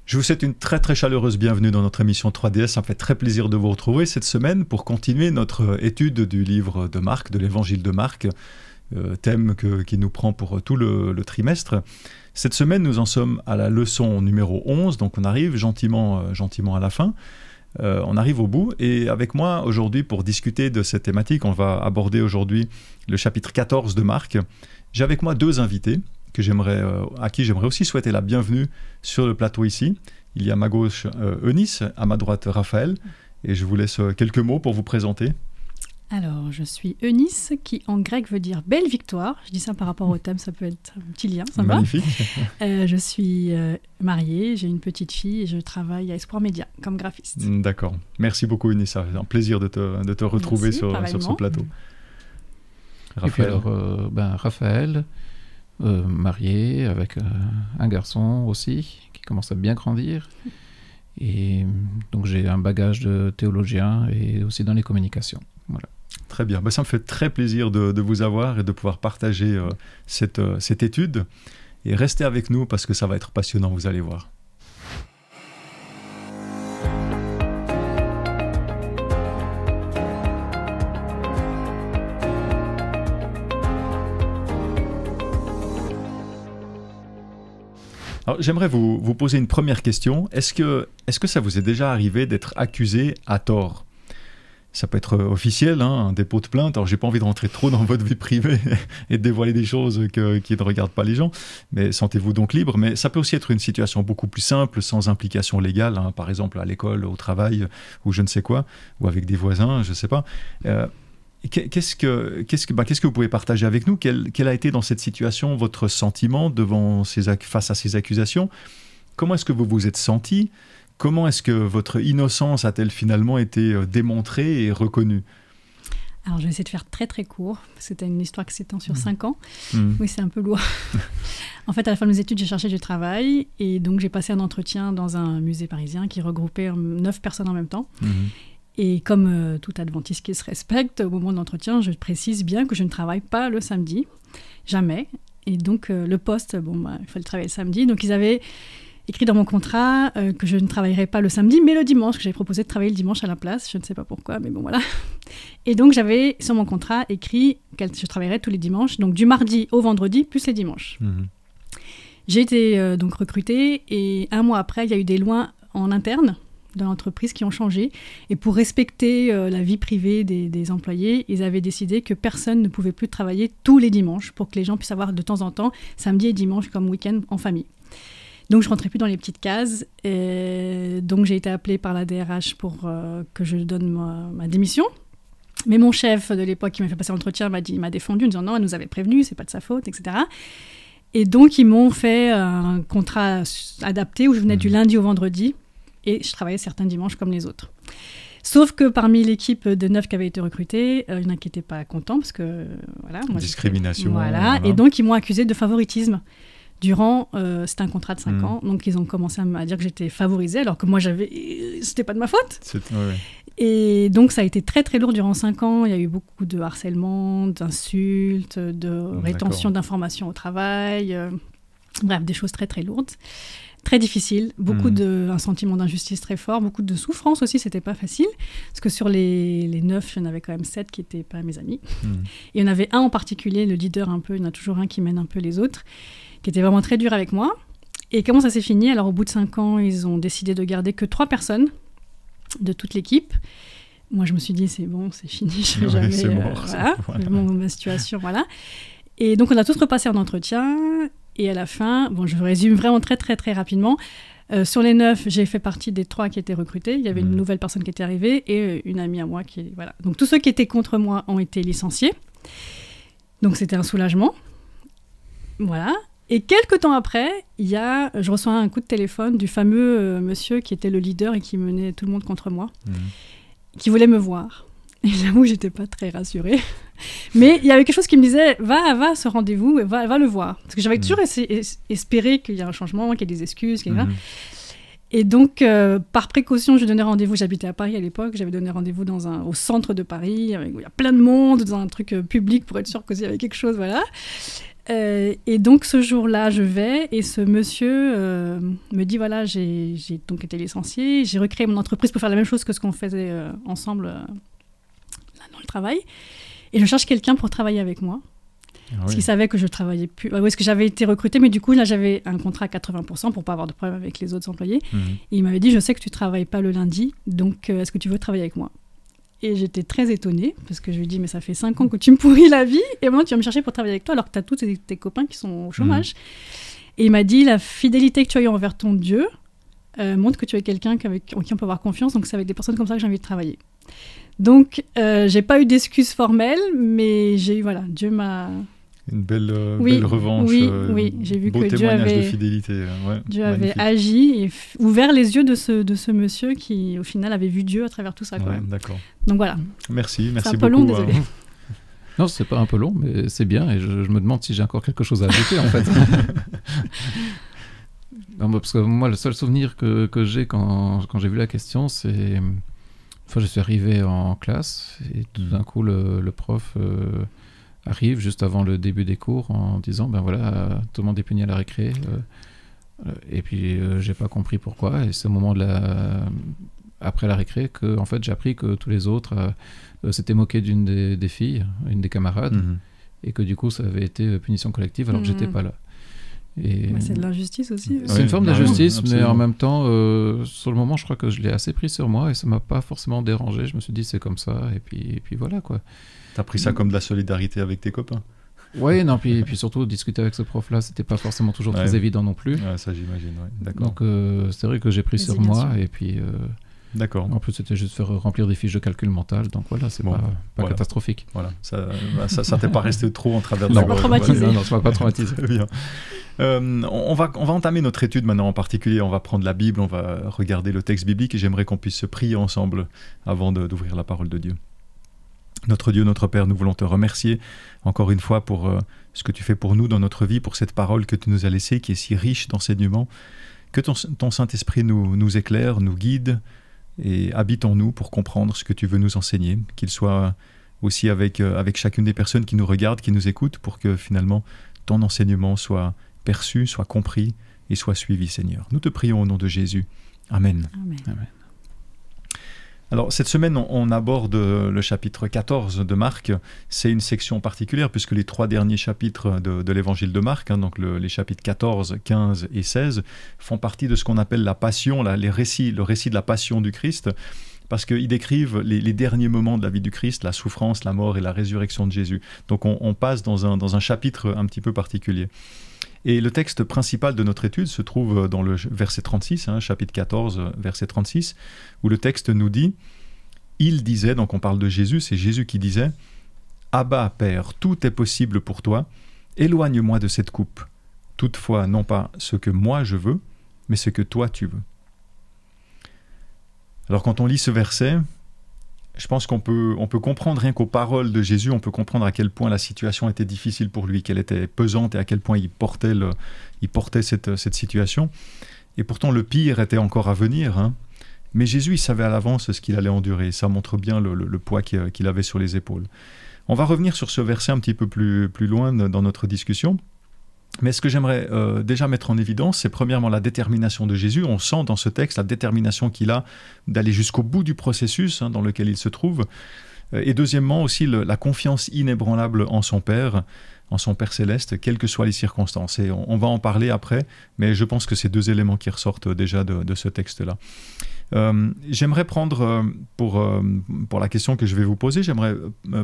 Je vous souhaite une très très chaleureuse bienvenue dans notre émission 3DS. Ça me fait très plaisir de vous retrouver cette semaine pour continuer notre étude du livre de Marc, de l'évangile de Marc, thème qui nous prend pour tout le trimestre. Cette semaine, nous en sommes à la leçon numéro 11, donc on arrive gentiment à la fin. On arrive au bout et avec moi aujourd'hui pour discuter de cette thématique, on va aborder aujourd'hui le chapitre 14 de Marc. J'ai avec moi deux invités à qui j'aimerais aussi souhaiter la bienvenue sur le plateau ici. Il y a à ma gauche Eunice, à ma droite Raphaël, et je vous laisse quelques mots pour vous présenter. Alors, je suis Eunice, qui en grec veut dire belle victoire. Je dis ça par rapport au thème, ça peut être un petit lien, ça va. Magnifique. Je suis mariée, j'ai une petite fille et je travaille à Espoir Média comme graphiste. D'accord. Merci beaucoup Eunice, c'est un plaisir de te retrouver sur ce plateau. Raphaël. Et puis alors, Raphaël, marié avec un garçon aussi, qui commence à bien grandir. Et donc j'ai un bagage de théologien et aussi dans les communications. Voilà. Très bien, ça me fait très plaisir de vous avoir et de pouvoir partager cette étude. Et restez avec nous parce que ça va être passionnant, vous allez voir. Alors, j'aimerais vous poser une première question. Est-ce que ça vous est déjà arrivé d'être accusé à tort ? Ça peut être officiel, un dépôt de plainte. Alors, j'ai pas envie de rentrer trop dans votre vie privée et de dévoiler des choses qui ne regardent pas les gens, mais sentez-vous donc libre. Mais ça peut aussi être une situation beaucoup plus simple, sans implication légale, par exemple à l'école, au travail, ou je ne sais quoi, ou avec des voisins, je ne sais pas. Qu'est-ce que vous pouvez partager avec nous ? Quel a été dans cette situation votre sentiment face à ces accusations ? Comment est-ce que vous vous êtes senti ? Comment est-ce que votre innocence a-t-elle finalement été démontrée et reconnue ? Alors, je vais essayer de faire très très court. C'était une histoire qui s'étend sur 5 ans. Oui, c'est un peu lourd. En fait, à la fin de mes études, j'ai cherché du travail. Et donc, j'ai passé un entretien dans un musée parisien qui regroupait 9 personnes en même temps. Et comme tout adventiste qui se respecte, au moment de l'entretien, je précise bien que je ne travaille pas le samedi. Jamais. Et donc, le poste, il fallait travailler le samedi. Donc, ils avaient écrit dans mon contrat que je ne travaillerais pas le samedi, mais le dimanche, que j'avais proposé de travailler le dimanche à la place. Je ne sais pas pourquoi, mais bon, voilà. Et donc, j'avais sur mon contrat écrit que je travaillerais tous les dimanches, donc du mardi au vendredi, plus les dimanches. J'ai été donc recrutée, et un mois après, il y a eu des lois en interne de l'entreprise qui ont changé. Et pour respecter la vie privée des employés, ils avaient décidé que personne ne pouvait plus travailler tous les dimanches pour que les gens puissent avoir de temps en temps, samedi et dimanche comme week-end en famille. Donc, je ne rentrais plus dans les petites cases. Et donc, j'ai été appelée par la DRH pour que je donne ma démission. Mais mon chef de l'époque qui m'a fait passer l'entretien m'a défendu en disant non, elle nous avait prévenu, c'est pas de sa faute, etc. Et donc, ils m'ont fait un contrat adapté où je venais du lundi au vendredi et je travaillais certains dimanches comme les autres. Sauf que parmi l'équipe de 9 qui avait été recrutée, il y en a qui n'étaient pas contents parce que voilà, moi, discrimination. Voilà. Et donc, ils m'ont accusée de favoritisme. Durant, c'était un contrat de 5 ans, donc ils ont commencé à dire que j'étais favorisée, alors que moi, c'était pas de ma faute. Ouais. Et donc, ça a été très, très lourd durant 5 ans. Il y a eu beaucoup de harcèlement, d'insultes, de rétention d'informations au travail. Bref, des choses très, très lourdes. Très difficiles. Un sentiment d'injustice très fort. Beaucoup de souffrance aussi, c'était pas facile. Parce que sur les 9, il y en avait quand même 7 qui n'étaient pas mes amis. Et il y en avait un en particulier, le leader un peu, il y en a toujours un qui mène un peu les autres, qui était vraiment très dur avec moi. Et comment ça s'est fini ? Alors, au bout de 5 ans, ils ont décidé de garder que 3 personnes de toute l'équipe. Moi, je me suis dit, c'est bon, c'est fini, je vais jamais... C'est mort. Voilà. Ma situation, voilà. Et donc, on a tous repassé en entretien. Et à la fin, je résume vraiment très, très, très rapidement. Sur les 9, j'ai fait partie des 3 qui étaient recrutés. Il y avait une nouvelle personne qui était arrivée et une amie à moi qui... Voilà. Donc, tous ceux qui étaient contre moi ont été licenciés. Donc, c'était un soulagement. Voilà. Et quelques temps après, je reçois un coup de téléphone du fameux monsieur qui était le leader et qui menait tout le monde contre moi, qui voulait me voir. Et j'avoue que je n'étais pas très rassurée. Mais il y avait quelque chose qui me disait, va à ce rendez-vous, va le voir. Parce que j'avais toujours espéré qu'il y ait un changement, qu'il y ait des excuses, Et donc, par précaution, je donnais rendez-vous. J'habitais à Paris à l'époque. J'avais donné rendez-vous au centre de Paris, où il y a plein de monde, dans un truc public pour être sûr qu'il y avait quelque chose, voilà. Et donc, ce jour-là, je vais et ce monsieur me dit, voilà, j'ai donc été licenciée. J'ai recréé mon entreprise pour faire la même chose que ce qu'on faisait ensemble là, dans le travail. Et je cherche quelqu'un pour travailler avec moi. Parce qu'il savait que je travaillais plus. Parce que j'avais été recrutée, mais du coup, là, j'avais un contrat à 80% pour pas avoir de problème avec les autres employés. Et il m'avait dit, je sais que tu travailles pas le lundi, donc est-ce que tu veux travailler avec moi? Et j'étais très étonnée, parce que je lui ai dit, mais ça fait 5 ans que tu me pourris la vie, et maintenant tu vas me chercher pour travailler avec toi, alors que tu as tous tes copains qui sont au chômage. Et il m'a dit, la fidélité que tu as eue envers ton Dieu montre que tu es quelqu'un en qui on peut avoir confiance, donc c'est avec des personnes comme ça que j'ai envie de travailler. Donc, j'ai pas eu d'excuses formelles, mais j'ai eu, voilà, Dieu m'a... Une belle revanche. Oui, j'ai vu que Dieu avait, de fidélité. Dieu avait agi et ouvert les yeux de ce monsieur qui, au final, avait vu Dieu à travers tout ça. Quoi. D'accord. Donc voilà. Merci beaucoup. C'est un peu long, désolé. Non, c'est pas un peu long, mais c'est bien et je me demande si j'ai encore quelque chose à ajouter en fait. Non, parce que moi, le seul souvenir que j'ai quand j'ai vu la question, c'est... Enfin, je suis arrivé en classe et tout d'un coup, le prof... arrive juste avant le début des cours en disant ben voilà, tout le monde est puni à la récré et puis j'ai pas compris pourquoi et c'est au moment après la récré que en fait j'ai appris que tous les autres s'étaient moqués d'une des filles, une des camarades et que du coup ça avait été punition collective alors que j'étais pas là. Et c'est de l'injustice aussi. C'est une forme d'injustice, mais en même temps, sur le moment, je crois que je l'ai assez pris sur moi et ça m'a pas forcément dérangé. Je me suis dit c'est comme ça et puis voilà quoi. T'as pris ça comme de la solidarité avec tes copains? Oui, non, puis surtout discuter avec ce prof-là, c'était pas forcément toujours très évident non plus. Ouais, ça j'imagine, d'accord. Donc c'est vrai que j'ai pris sur moi et puis. D'accord. En plus, c'était juste faire remplir des fiches de calcul mental, donc voilà, c'est pas catastrophique. Voilà, ça t'est pas resté trop en travers de la gorge. Non, ça m'a pas traumatisé. Bien. On va entamer notre étude maintenant en particulier. On va prendre la Bible, on va regarder le texte biblique et j'aimerais qu'on puisse se prier ensemble avant d'ouvrir la parole de Dieu. Notre Dieu, notre Père, nous voulons te remercier encore une fois pour ce que tu fais pour nous dans notre vie, pour cette parole que tu nous as laissée, qui est si riche d'enseignements. Que ton Saint-Esprit nous éclaire, nous guide et habite en nous pour comprendre ce que tu veux nous enseigner, qu'il soit aussi avec chacune des personnes qui nous regardent, qui nous écoutent, pour que finalement ton enseignement soit perçu, soit compris et soit suivi, Seigneur. Nous te prions au nom de Jésus. Amen. Amen. Amen. Alors, cette semaine, on aborde le chapitre 14 de Marc. C'est une section particulière puisque les 3 derniers chapitres de l'évangile de Marc, donc les chapitres 14, 15 et 16, font partie de ce qu'on appelle la passion, le récit de la passion du Christ, parce qu'ils décrivent les derniers moments de la vie du Christ, la souffrance, la mort et la résurrection de Jésus. Donc, on passe dans un chapitre un petit peu particulier. Et le texte principal de notre étude se trouve dans le verset 36, chapitre 14, verset 36, où le texte nous dit « Il disait », donc on parle de Jésus, c'est Jésus qui disait « Abba, Père, tout est possible pour toi, éloigne-moi de cette coupe. Toutefois, non pas ce que moi je veux, mais ce que toi tu veux. » Alors quand on lit ce verset, je pense qu'on peut comprendre rien qu'aux paroles de Jésus, on peut comprendre à quel point la situation était difficile pour lui, qu'elle était pesante et à quel point il portait cette situation. Et pourtant, le pire était encore à venir. Mais Jésus, il savait à l'avance ce qu'il allait endurer. Ça montre bien le poids qu'il avait sur les épaules. On va revenir sur ce verset un petit peu plus loin dans notre discussion. Mais ce que j'aimerais déjà mettre en évidence, c'est premièrement la détermination de Jésus. On sent dans ce texte la détermination qu'il a d'aller jusqu'au bout du processus dans lequel il se trouve. Et deuxièmement aussi la confiance inébranlable en son Père céleste, quelles que soient les circonstances. Et on va en parler après, mais je pense que c'est 2 éléments qui ressortent déjà de ce texte-là. J'aimerais prendre, pour la question que je vais vous poser, j'aimerais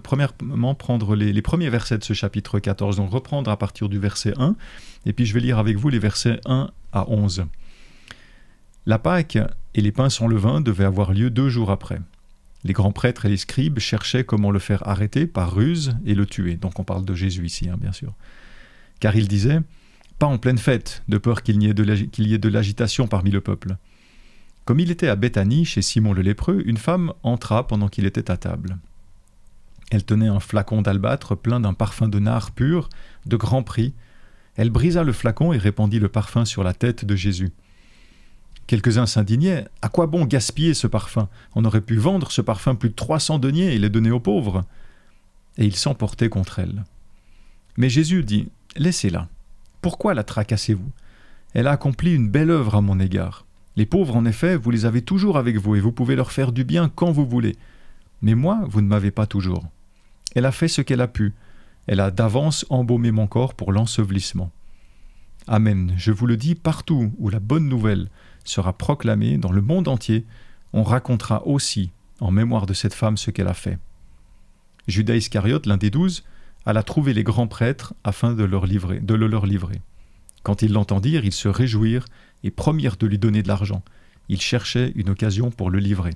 premièrement prendre les premiers versets de ce chapitre 14, donc reprendre à partir du verset 1, et puis je vais lire avec vous les versets 1 à 11. La Pâque et les pains sans levain devaient avoir lieu 2 jours après. Les grands prêtres et les scribes cherchaient comment le faire arrêter par ruse et le tuer. Donc on parle de Jésus ici, bien sûr. Car ils disaient, pas en pleine fête, de peur qu'il y ait de l'agitation parmi le peuple. Comme il était à Béthanie, chez Simon le lépreux, une femme entra pendant qu'il était à table. Elle tenait un flacon d'albâtre plein d'un parfum de nard pur, de grand prix. Elle brisa le flacon et répandit le parfum sur la tête de Jésus. Quelques-uns s'indignaient. À quoi bon gaspiller ce parfum? On aurait pu vendre ce parfum plus de 300 deniers et les donner aux pauvres. Et ils s'emportaient contre elle. Mais Jésus dit, laissez-la. Pourquoi la tracassez-vous? Elle a accompli une belle œuvre à mon égard. Les pauvres, en effet, vous les avez toujours avec vous et vous pouvez leur faire du bien quand vous voulez. Mais moi, vous ne m'avez pas toujours. Elle a fait ce qu'elle a pu. Elle a d'avance embaumé mon corps pour l'ensevelissement. Amen, je vous le dis, partout où la bonne nouvelle sera proclamée dans le monde entier, on racontera aussi en mémoire de cette femme ce qu'elle a fait. Judas Iscariote, l'un des 12, alla trouver les grands prêtres afin de le leur livrer. Quand ils l'entendirent, ils se réjouirent et promirent de lui donner de l'argent. Ils cherchaient une occasion pour le livrer.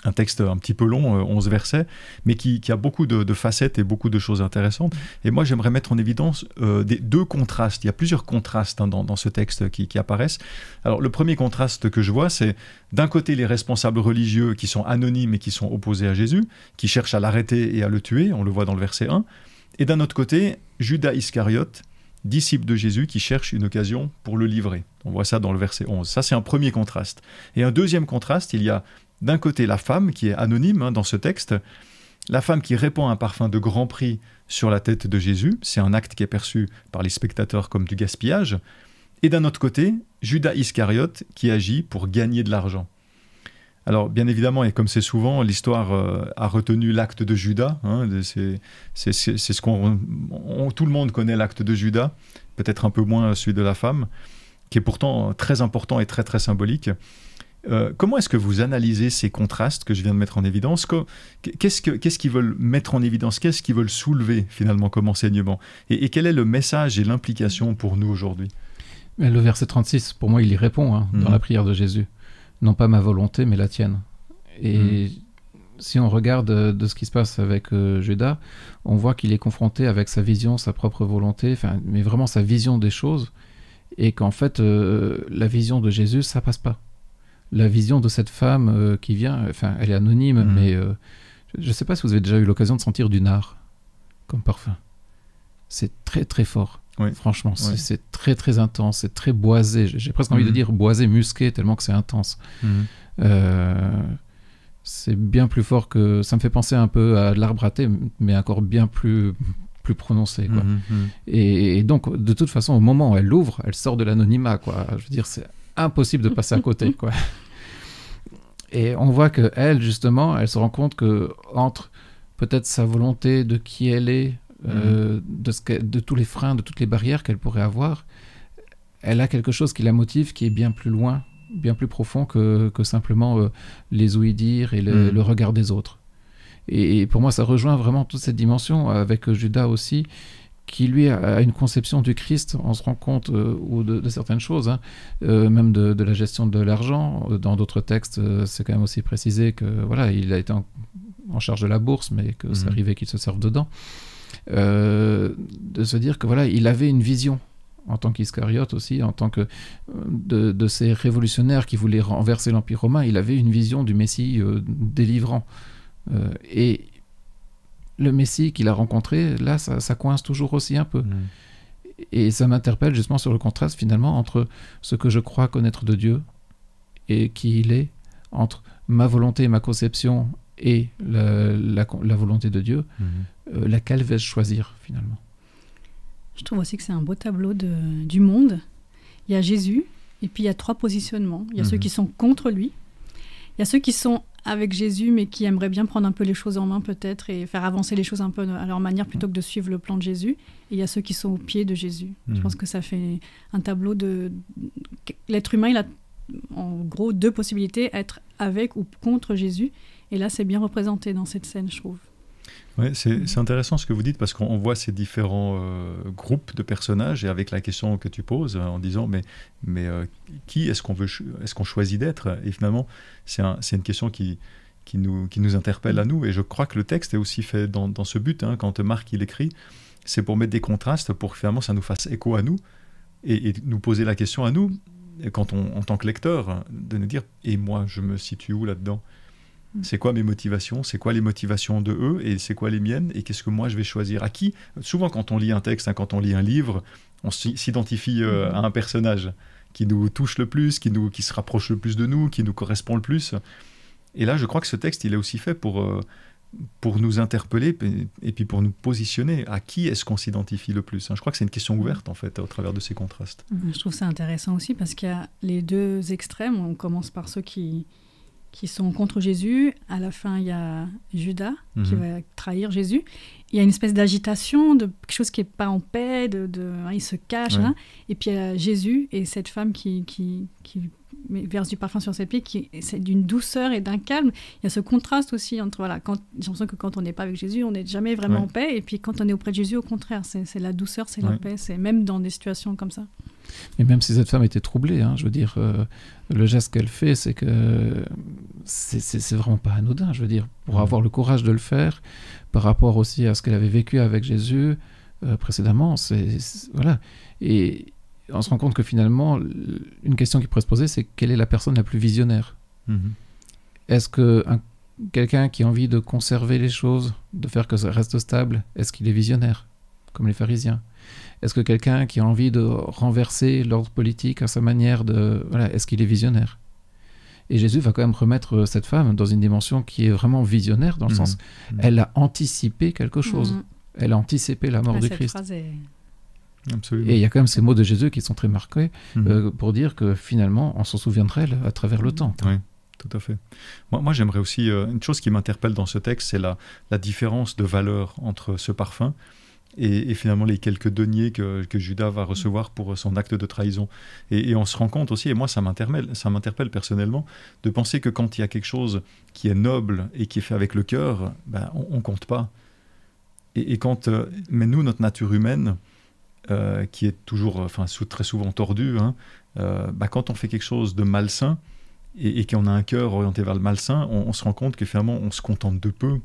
Un texte un petit peu long, 11 versets, mais qui a beaucoup de facettes et beaucoup de choses intéressantes. Et moi, j'aimerais mettre en évidence deux contrastes. Il y a plusieurs contrastes dans ce texte qui apparaissent. Alors, le premier contraste que je vois, c'est d'un côté les responsables religieux qui sont anonymes et qui sont opposés à Jésus, qui cherchent à l'arrêter et à le tuer, on le voit dans le verset 1. Et d'un autre côté, Judas Iscariote, disciple de Jésus, qui cherche une occasion pour le livrer. On voit ça dans le verset 11. Ça, c'est un premier contraste. Et un deuxième contraste, il y a d'un côté la femme qui est anonyme dans ce texte, la femme qui répand un parfum de grand prix sur la tête de Jésus, c'est un acte qui est perçu par les spectateurs comme du gaspillage, et d'un autre côté, Judas Iscariote qui agit pour gagner de l'argent. Alors bien évidemment, et comme c'est souvent, l'histoire a retenu l'acte de Judas, c'est ce tout le monde connaît l'acte de Judas, peut-être un peu moins celui de la femme, qui est pourtant très important et très très symbolique. Comment est-ce que vous analysez ces contrastes que je viens de mettre en évidence? Qu'est-ce qu'ils veulent mettre en évidence? Qu'est-ce qu'ils veulent soulever finalement comme enseignement? Et quel est le message et l'implication pour nous aujourd'hui? Le verset 36, pour moi, il y répond dans la prière de Jésus. Non pas ma volonté, mais la tienne. Et si on regarde de ce qui se passe avec Judas, on voit qu'il est confronté avec sa vision, sa propre volonté, mais vraiment sa vision des choses, et qu'en fait, la vision de Jésus, ça passe pas. La vision de cette femme qui vient, elle est anonyme, mais je ne sais pas si vous avez déjà eu l'occasion de sentir du nard comme parfum. C'est très très fort, franchement. Oui. C'est très très intense, c'est très boisé. J'ai presque envie de dire boisé, musqué, tellement que c'est intense. C'est bien plus fort que... Ça me fait penser un peu à de l'arbre à thé, mais encore bien plus prononcé, quoi. Et donc, de toute façon, au moment où elle l'ouvre, elle sort de l'anonymat, quoi. Je veux dire, c'est impossible de passer à côté, quoi. Et on voit qu'elle, justement, elle se rend compte que entre peut-être sa volonté de qui elle est, de tous les freins, de toutes les barrières qu'elle pourrait avoir, elle a quelque chose qui la motive, qui est bien plus loin, bien plus profond que simplement les ouï-dire et le regard des autres. Et pour moi, ça rejoint vraiment toute cette dimension avec Judas aussi, qui lui a une conception du Christ, on se rend compte, ou de certaines choses, même de la gestion de l'argent. Dans d'autres textes, c'est quand même aussi précisé que voilà, il a été en charge de la bourse, mais que c'est arrivé qu'il se serve dedans. De se dire que voilà, il avait une vision en tant qu'Iscariote aussi, en tant que de ces révolutionnaires qui voulaient renverser l'Empire romain, il avait une vision du Messie délivrant. Et le Messie qu'il a rencontré, là, ça coince toujours aussi un peu. Et ça m'interpelle justement sur le contraste finalement entre ce que je crois connaître de Dieu et qui il est, entre ma volonté et ma conception et la volonté de Dieu, laquelle vais-je choisir finalement? Je trouve aussi que c'est un beau tableau du monde. Il y a Jésus, et puis il y a 3 positionnements. Il y a ceux qui sont contre lui, il y a ceux qui sont avec Jésus, mais qui aimeraient bien prendre un peu les choses en main peut-être et faire avancer les choses un peu à leur manière plutôt que de suivre le plan de Jésus. Et il y a ceux qui sont au pied de Jésus. Je pense que ça fait un tableau de... L'être humain, il a en gros 2 possibilités, être avec ou contre Jésus. Et là, c'est bien représenté dans cette scène, je trouve. Oui, c'est intéressant ce que vous dites parce qu'on voit ces différents groupes de personnages et avec la question que tu poses en disant mais qui est-ce qu'on choisit d'être? Et finalement, c'est une question qui nous interpelle à nous, et je crois que le texte est aussi fait dans ce but, quand Marc il écrit, c'est pour mettre des contrastes pour que finalement ça nous fasse écho à nous et nous poser la question à nous, quand en tant que lecteur, de nous dire et moi je me situe où là-dedans? C'est quoi mes motivations? C'est quoi les motivations de eux? Et c'est quoi les miennes? Et qu'est-ce que moi je vais choisir? À qui? Souvent quand on lit un texte, quand on lit un livre, on s'identifie à un personnage nous touche le plus, qui se rapproche le plus de nous, qui nous correspond le plus. Et là, je crois que ce texte, il est aussi fait pour nous interpeller et puis pour nous positionner. À qui est-ce qu'on s'identifie le plus? Je crois que c'est une question ouverte, en fait, au travers de ces contrastes. Je trouve ça intéressant aussi parce qu'il y a les deux extrêmes. On commence par ceux qui sont contre Jésus. À la fin, il y a Judas qui va trahir Jésus. Il y a une espèce d'agitation, de quelque chose qui n'est pas en paix, il se cache. Ouais. Hein. Et puis il y a Jésus et cette femme qui verse du parfum sur ses pieds, c'est d'une douceur et d'un calme. Il y a ce contraste aussi entre, j'ai l'impression que quand on n'est pas avec Jésus, on n'est jamais vraiment en paix. Et puis quand on est auprès de Jésus, au contraire, c'est la douceur, c'est la paix. C'est même dans des situations comme ça. Mais même si cette femme était troublée, je veux dire, le geste qu'elle fait, c'est que c'est vraiment pas anodin. Je veux dire, pour avoir le courage de le faire, par rapport aussi à ce qu'elle avait vécu avec Jésus précédemment, voilà. Et on se rend compte que finalement, une question qui pourrait se poser, c'est quelle est la personne la plus visionnaire? Est-ce que quelqu'un qui a envie de conserver les choses, de faire que ça reste stable, est-ce qu'il est visionnaire, comme les pharisiens? Est-ce que quelqu'un qui a envie de renverser l'ordre politique à sa manière est-ce qu'il est visionnaire? Et Jésus va quand même remettre cette femme dans une dimension qui est vraiment visionnaire, dans le sens, elle a anticipé quelque chose. Elle a anticipé la mort de Christ. Phrase est... Absolument. Et il y a quand même ces mots de Jésus qui sont très marqués pour dire que finalement, on s'en souviendrait à travers le temps. Oui, tout à fait. Moi j'aimerais aussi, une chose qui m'interpelle dans ce texte, c'est la différence de valeur entre ce parfum et finalement les quelques deniers que Judas va recevoir pour son acte de trahison. Et on se rend compte aussi, et moi ça m'interpelle personnellement, de penser que quand il y a quelque chose qui est noble et qui est fait avec le cœur, on compte pas. Mais nous, notre nature humaine, qui est toujours, très souvent tordue, quand on fait quelque chose de malsain, et qu'on a un cœur orienté vers le malsain, on se rend compte que finalement on se contente de peu,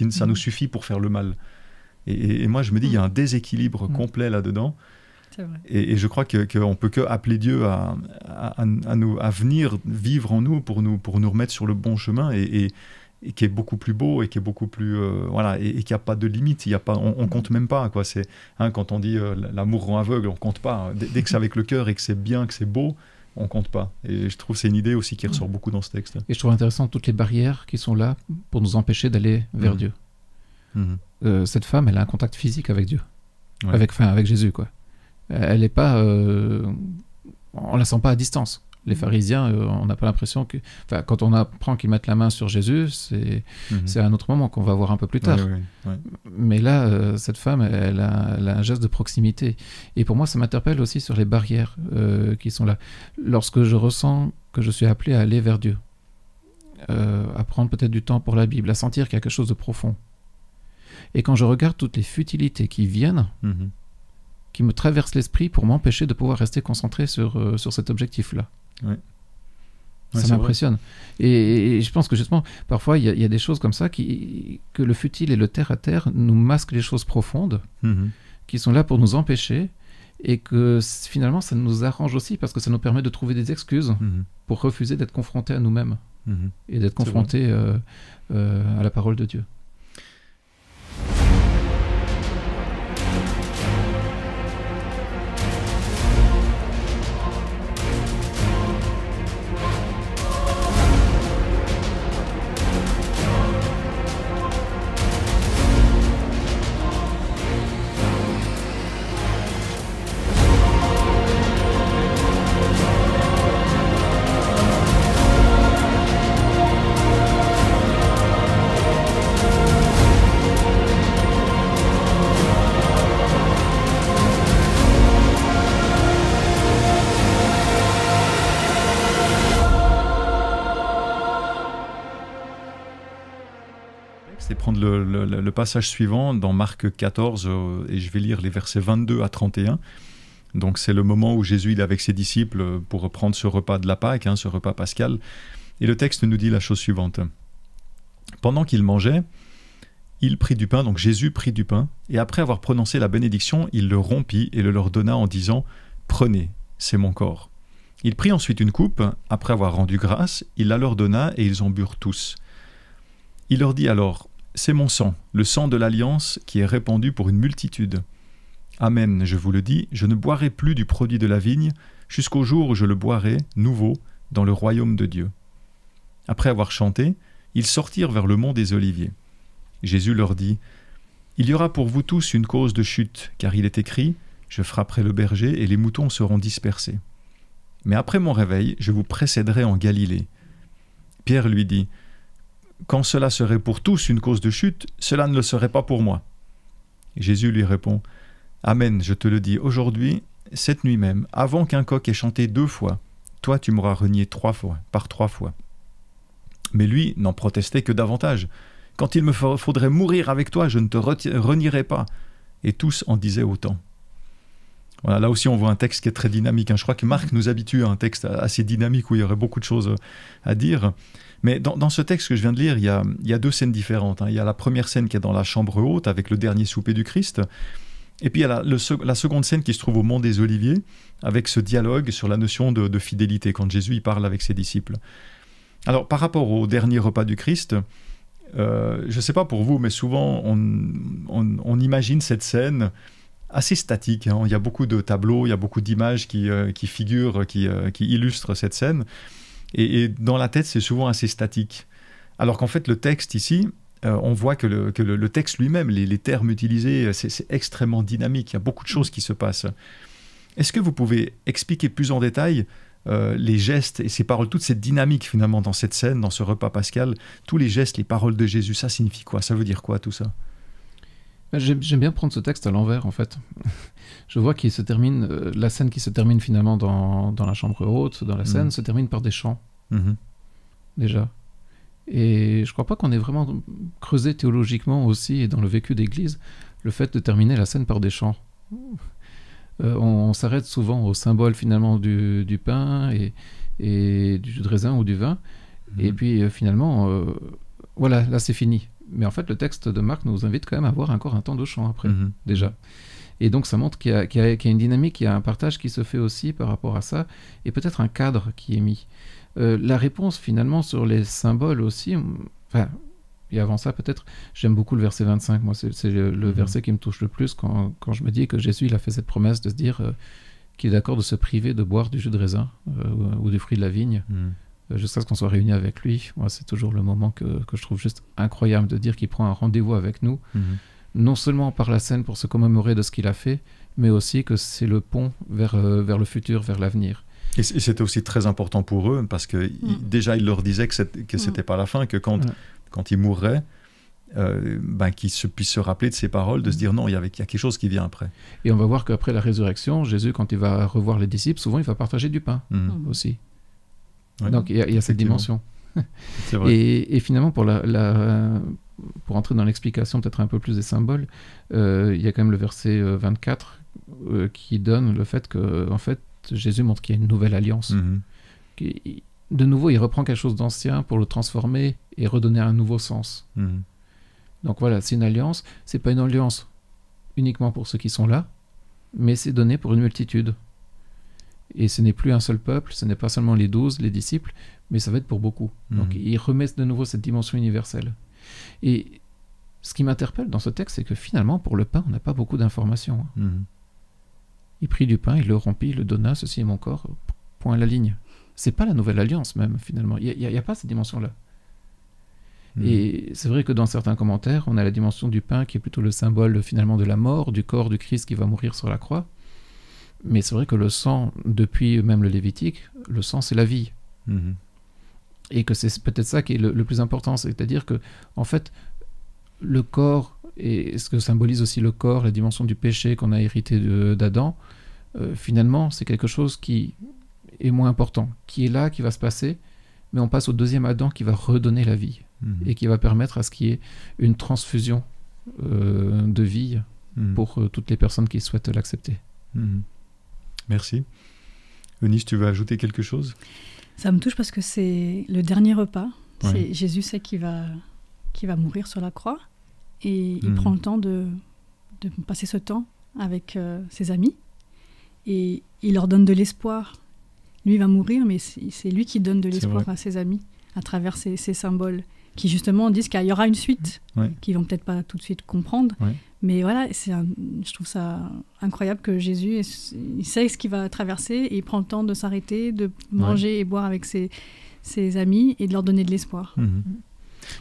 ça nous suffit pour faire le mal. Et moi je me dis, il y a un déséquilibre complet là-dedans. C'est vrai. Et je crois qu'on ne peut que appeler Dieu à venir vivre en nous pour nous remettre sur le bon chemin et qui est beaucoup plus beau et qui est beaucoup plus et qui n'a pas de limite. On compte même pas, quoi. C'est quand on dit l'amour rend aveugle, on compte pas. Dès que c'est avec le cœur et que c'est bien, que c'est beau, on compte pas. Et je trouve que c'est une idée aussi qui ressort beaucoup dans ce texte. Et je trouve intéressant toutes les barrières qui sont là pour nous empêcher d'aller vers Dieu. Cette femme, elle a un contact physique avec Dieu, avec Jésus, quoi. Elle n'est pas, on la sent pas à distance. Les pharisiens, on n'a pas l'impression que... quand on apprend qu'ils mettent la main sur Jésus, c'est un autre moment qu'on va voir un peu plus tard. Mais là, cette femme, elle a un geste de proximité. Et pour moi, ça m'interpelle aussi sur les barrières qui sont là. Lorsque je ressens que je suis appelé à aller vers Dieu, à prendre peut-être du temps pour la Bible, à sentir qu'il y a quelque chose de profond. Et quand je regarde toutes les futilités qui viennent, qui me traversent l'esprit pour m'empêcher de pouvoir rester concentré sur cet objectif-là. Ça m'impressionne. Et je pense que justement, parfois, il y a des choses comme ça que le futile et le terre-à-terre nous masquent les choses profondes qui sont là pour nous empêcher et que finalement, ça nous arrange aussi parce que ça nous permet de trouver des excuses pour refuser d'être confrontés à nous-mêmes et d'être confrontés à la parole de Dieu. C'est prendre le passage suivant dans Marc 14, et je vais lire les versets 22 à 31. Donc c'est le moment où Jésus il est avec ses disciples pour prendre ce repas de la Pâque, ce repas pascal. Et le texte nous dit la chose suivante. Pendant qu'il mangeait, il prit du pain, donc Jésus prit du pain, et après avoir prononcé la bénédiction, il le rompit et le leur donna en disant « Prenez, c'est mon corps ». Il prit ensuite une coupe, après avoir rendu grâce, il la leur donna et ils en burent tous. Il leur dit alors « C'est mon sang, le sang de l'alliance qui est répandu pour une multitude. Amen, je vous le dis, je ne boirai plus du produit de la vigne jusqu'au jour où je le boirai, nouveau, dans le royaume de Dieu. » Après avoir chanté, ils sortirent vers le mont des Oliviers. Jésus leur dit, « Il y aura pour vous tous une cause de chute, car il est écrit, « Je frapperai le berger et les moutons seront dispersés. » Mais après mon réveil, je vous précéderai en Galilée. » Pierre lui dit, « Quand cela serait pour tous une cause de chute, cela ne le serait pas pour moi. » Jésus lui répond, « Amen, je te le dis, aujourd'hui, cette nuit même, avant qu'un coq ait chanté 2 fois, toi tu m'auras renié 3 fois, par 3 fois. » Mais lui n'en protestait que davantage. « Quand il me faudrait mourir avec toi, je ne te renierai pas. » Et tous en disaient autant. Voilà, là aussi on voit un texte qui est très dynamique. Je crois que Marc nous habitue à un texte assez dynamique où il y aurait beaucoup de choses à dire. Mais dans ce texte que je viens de lire, il y a 2 scènes différentes. Il y a la première scène qui est dans la chambre haute avec le dernier souper du Christ. Et puis il y a la seconde scène qui se trouve au mont des Oliviers avec ce dialogue sur la notion de fidélité quand Jésus il parle avec ses disciples. Alors par rapport au dernier repas du Christ, je ne sais pas pour vous, mais souvent on imagine cette scène assez statique. Il y a beaucoup de tableaux, il y a beaucoup d'images qui figurent, qui illustrent cette scène. Et dans la tête, c'est souvent assez statique. Alors qu'en fait, le texte ici, on voit que le texte lui-même, les termes utilisés, c'est extrêmement dynamique. Il y a beaucoup de choses qui se passent. Est-ce que vous pouvez expliquer plus en détail les gestes et ces paroles, toute cette dynamique finalement dans cette scène, dans ce repas pascal, tous les gestes, les paroles de Jésus, ça signifie quoi? Ça veut dire quoi tout ça? J'aime bien prendre ce texte à l'envers, en fait. Je vois qu'il se termine, la scène qui se termine finalement dans la chambre haute, dans la scène, se termine par des chants, déjà. Et je crois pas qu'on ait vraiment creusé théologiquement aussi, et dans le vécu d'Église, le fait de terminer la scène par des chants. On s'arrête souvent au symbole finalement du pain et du jus de raisin ou du vin, et puis finalement, voilà, là c'est fini. Mais en fait, le texte de Marc nous invite quand même à avoir encore un temps de chant après, déjà. Et donc, ça montre qu'il y a une dynamique, qu'il y a un partage qui se fait aussi par rapport à ça, et peut-être un cadre qui est mis. La réponse, finalement, sur les symboles aussi, enfin, et avant ça, peut-être, j'aime beaucoup le verset 25. Moi, c'est le verset qui me touche le plus quand je me dis que Jésus, il a fait cette promesse de se dire qu'il est d'accord de se priver de boire du jus de raisin ou du fruit de la vigne. Jusqu'à ce qu'on soit réunis avec lui. Moi, c'est toujours le moment que je trouve juste incroyable de dire qu'il prend un rendez-vous avec nous, non seulement par la scène pour se commémorer de ce qu'il a fait, mais aussi que c'est le pont vers le futur, vers l'avenir. Et c'était aussi très important pour eux, parce que déjà, il leur disait que c'était pas la fin, que quand il mourrait, qu'ils puissent se rappeler de ces paroles, de se dire non, il y a quelque chose qui vient après. Et on va voir qu'après la résurrection, Jésus, quand il va revoir les disciples, souvent il va partager du pain aussi. Ouais, donc il y a cette dimension. C'est vrai. Et finalement, pour entrer dans l'explication peut-être un peu plus des symboles, il y a quand même le verset 24 qui donne le fait que en fait, Jésus montre qu'il y a une nouvelle alliance. De nouveau, il reprend quelque chose d'ancien pour le transformer et redonner un nouveau sens. Donc voilà, c'est une alliance. C'est pas une alliance uniquement pour ceux qui sont là, mais c'est donné pour une multitude. Et ce n'est plus un seul peuple, ce n'est pas seulement les 12, les disciples, mais ça va être pour beaucoup. Donc il remet de nouveau cette dimension universelle. Et ce qui m'interpelle dans ce texte, c'est que finalement, pour le pain, on n'a pas beaucoup d'informations. Il prit du pain, il le rompit, il le donna, ceci est mon corps, point à la ligne. C'est pas la nouvelle alliance même, finalement. Il n'y a pas cette dimension-là. Et c'est vrai que dans certains commentaires, on a la dimension du pain qui est plutôt le symbole finalement de la mort, du corps du Christ qui va mourir sur la croix. Mais c'est vrai que le sang, depuis même le Lévitique, le sang c'est la vie. Et que c'est peut-être ça qui est le plus important, c'est-à-dire que en fait, le corps, et ce que symbolise aussi le corps, la dimension du péché qu'on a hérité d'Adam, finalement c'est quelque chose qui est moins important, qui est là, qui va se passer, mais on passe au deuxième Adam qui va redonner la vie, et qui va permettre à ce qu'il y ait une transfusion de vie pour toutes les personnes qui souhaitent l'accepter. Merci. Eunice, tu veux ajouter quelque chose? Ça me touche parce que c'est le dernier repas. Jésus sait qu'il va mourir sur la croix, et il prend le temps de passer ce temps avec ses amis, et il leur donne de l'espoir. Lui va mourir, mais c'est lui qui donne de l'espoir à ses amis à travers ces symboles. qui justement disent qu'il y aura une suite, qu'ils vont peut-être pas tout de suite comprendre. Mais voilà, je trouve ça incroyable que Jésus, il sait ce qu'il va traverser et il prend le temps de s'arrêter, de manger et boire avec ses amis et de leur donner de l'espoir.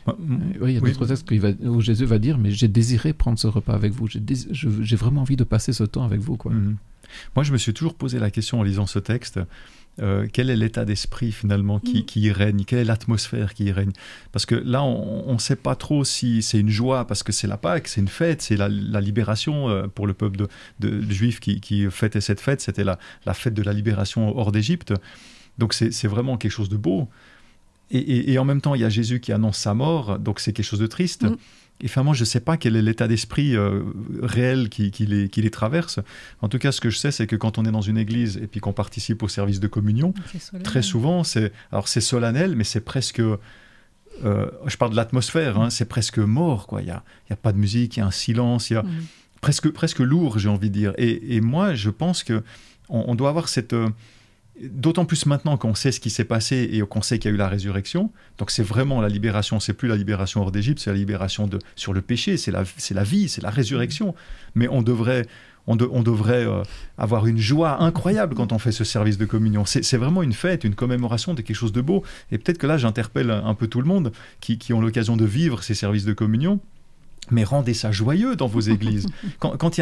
Il y a d'autres textes où Jésus va dire, mais j'ai désiré prendre ce repas avec vous, j'ai vraiment envie de passer ce temps avec vous, quoi. Moi, je me suis toujours posé la question en lisant ce texte, quel est l'état d'esprit finalement qui y règne, quelle est l'atmosphère qui y règne, parce que là on ne sait pas trop si c'est une joie parce que c'est la Pâque, c'est une fête, c'est la libération pour le peuple de Juifs qui fêtait cette fête, c'était la fête de la libération hors d'Égypte, donc c'est vraiment quelque chose de beau. Et en même temps, il y a Jésus qui annonce sa mort, donc c'est quelque chose de triste. Et finalement, je ne sais pas quel est l'état d'esprit réel qui les traverse. En tout cas, ce que je sais, c'est que quand on est dans une église et puis qu'on participe au service de communion, très souvent, c'est solennel, mais c'est presque... je parle de l'atmosphère, c'est presque mort, quoi. Il y a pas de musique, il y a un silence, il y a presque lourd, j'ai envie de dire. Et moi, je pense qu'on doit avoir cette... D'autant plus maintenant qu'on sait ce qui s'est passé et qu'on sait qu'il y a eu la résurrection. Donc c'est vraiment la libération, c'est plus la libération hors d'Égypte, c'est la libération sur le péché, c'est la vie, c'est la résurrection. Mais on devrait avoir une joie incroyable quand on fait ce service de communion. C'est vraiment une fête, une commémoration de quelque chose de beau. Et peut-être que là, j'interpelle un peu tout le monde qui ont l'occasion de vivre ces services de communion. Mais rendez ça joyeux dans vos églises.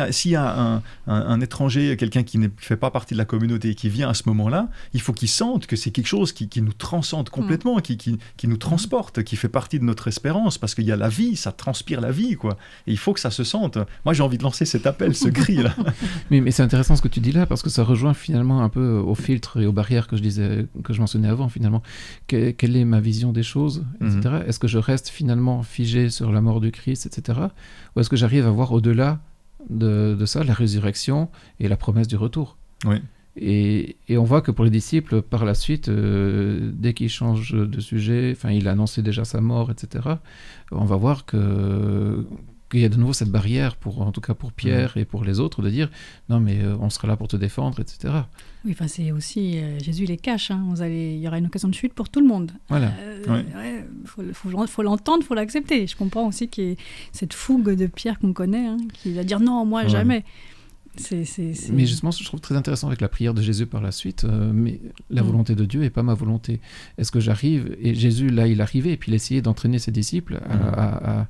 S'il y a un étranger, quelqu'un qui ne fait pas partie de la communauté et qui vient à ce moment-là, il faut qu'il sente que c'est quelque chose qui nous transcende complètement, qui nous transporte, qui fait partie de notre espérance, parce qu'il y a la vie, ça transpire la vie, quoi. Et il faut que ça se sente. Moi, j'ai envie de lancer cet appel, ce cri, là. Mais c'est intéressant ce que tu dis là, parce que ça rejoint finalement un peu aux filtres et aux barrières que je mentionnais avant, finalement. Quelle est ma vision des choses, etc. Est-ce que je reste finalement figé sur la mort du Christ, etc. Ou est-ce que j'arrive à voir au-delà de ça la résurrection et la promesse du retour? Et on voit que pour les disciples, par la suite, dès qu'ils changent de sujet, il a annoncé déjà sa mort, etc., on va voir qu'il y a de nouveau cette barrière, en tout cas pour Pierre et pour les autres, de dire « Non, mais on sera là pour te défendre, etc. » Oui, c'est aussi... Jésus les cache. Il y aura une occasion de chute pour tout le monde. Voilà. Faut l'entendre, faut l'accepter. Je comprends aussi qu'il y ait cette fougue de Pierre qu'on connaît, qui va dire « Non, moi, jamais ». Mais justement, je trouve très intéressant avec la prière de Jésus par la suite, mais la volonté de Dieu et pas ma volonté. Est-ce que j'arrive, et Jésus, là, il arrivait, et puis il essayait d'entraîner ses disciples à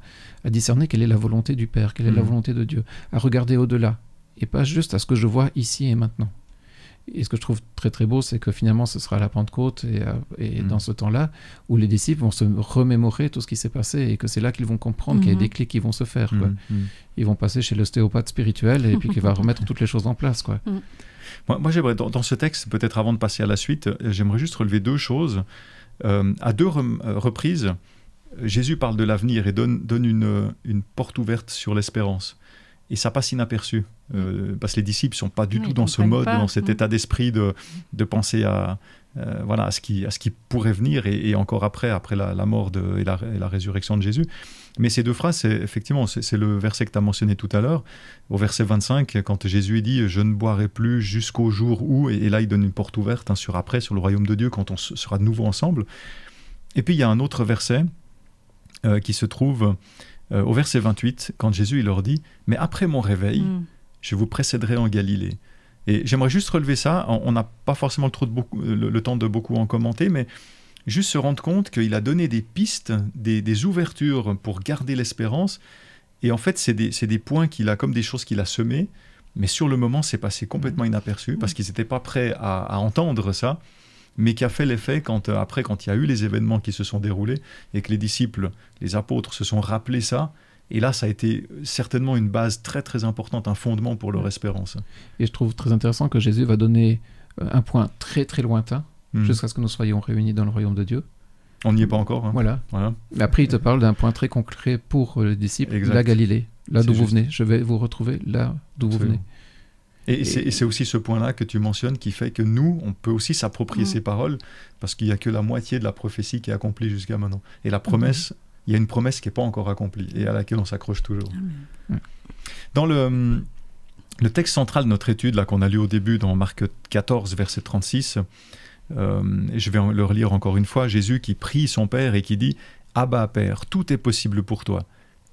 discerner quelle est la volonté du Père, quelle est la volonté de Dieu, à regarder au-delà, et pas juste à ce que je vois ici et maintenant. Et ce que je trouve très très beau, c'est que finalement ce sera à la Pentecôte et dans ce temps-là où les disciples vont se remémorer tout ce qui s'est passé et que c'est là qu'ils vont comprendre qu'il y a des clics qui vont se faire. Ils vont passer chez l'ostéopathe spirituel et puis qu'il va remettre toutes les choses en place. Moi j'aimerais, dans ce texte, peut-être avant de passer à la suite, j'aimerais juste relever deux choses. À deux reprises, Jésus parle de l'avenir et donne une porte ouverte sur l'espérance. Et ça passe inaperçu, parce que les disciples ne sont pas du tout dans ce mode, dans cet état d'esprit de penser à ce qui pourrait venir, et encore après la mort et la résurrection de Jésus. Mais ces deux phrases, c'est le verset que tu as mentionné tout à l'heure, au verset 25, quand Jésus dit « Je ne boirai plus jusqu'au jour où », et là il donne une porte ouverte sur le royaume de Dieu, quand on sera de nouveau ensemble. Et puis il y a un autre verset qui se trouve... au verset 28, quand Jésus il leur dit « Mais après mon réveil, je vous précéderai en Galilée. » Et j'aimerais juste relever ça. On n'a pas forcément le temps de beaucoup en commenter, mais juste se rendre compte qu'il a donné des pistes, des ouvertures pour garder l'espérance. Et en fait, c'est des points comme des choses qu'il a semées, mais sur le moment, c'est passé complètement inaperçu parce qu'ils n'étaient pas prêts à entendre ça, mais qui a fait l'effet quand il y a eu les événements qui se sont déroulés et que les disciples, les apôtres se sont rappelés ça. Et là, ça a été certainement une base très très importante, un fondement pour leur espérance. Et je trouve très intéressant que Jésus va donner un point très très lointain, jusqu'à ce que nous soyons réunis dans le royaume de Dieu. On n'y est pas encore. Voilà. Mais après, il te parle d'un point très concret pour les disciples, la Galilée, là d'où vous venez. Je vais vous retrouver là d'où vous venez. Et c'est aussi ce point-là que tu mentionnes qui fait que nous, on peut aussi s'approprier ces paroles, parce qu'il n'y a que la moitié de la prophétie qui est accomplie jusqu'à maintenant. Et la promesse, il y a une promesse qui n'est pas encore accomplie et à laquelle on s'accroche toujours. Dans le texte central de notre étude, là, qu'on a lu au début, dans Marc 14, verset 36, et je vais le relire encore une fois, Jésus qui prie son Père et qui dit « Abba, Père, tout est possible pour toi.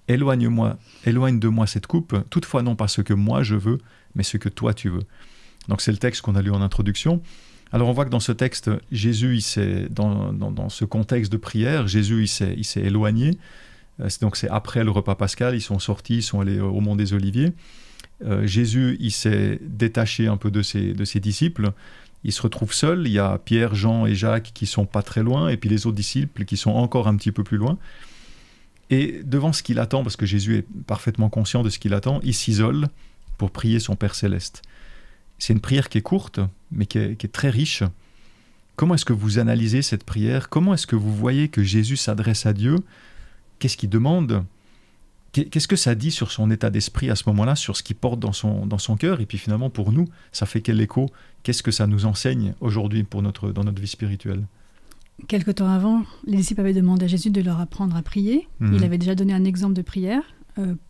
Éloigne de moi cette coupe, toutefois non pas ce que moi je veux, mais ce que toi tu veux. Donc c'est le texte qu'on a lu en introduction. Alors on voit que dans ce texte, Jésus, dans ce contexte de prière, Jésus il s'est éloigné. Donc c'est après le repas pascal, ils sont sortis, ils sont allés au Mont des Oliviers. Jésus, il s'est détaché un peu de ses disciples. Il se retrouve seul. Il y a Pierre, Jean et Jacques qui sont pas très loin, et puis les autres disciples qui sont encore un petit peu plus loin. Et devant ce qu'il attend, parce que Jésus est parfaitement conscient de ce qu'il attend, il s'isole pour prier son Père céleste. C'est une prière qui est courte, mais qui est très riche. Comment est-ce que vous analysez cette prière? Comment est-ce que vous voyez que Jésus s'adresse à Dieu? Qu'est-ce qu'il demande? Qu'est-ce que ça dit sur son état d'esprit à ce moment-là, sur ce qu'il porte dans son cœur? Et puis finalement, pour nous, ça fait quel écho? Qu'est-ce que ça nous enseigne aujourd'hui dans notre vie spirituelle? Quelque temps avant, les disciples avaient demandé à Jésus de leur apprendre à prier. Il avait déjà donné un exemple de prière.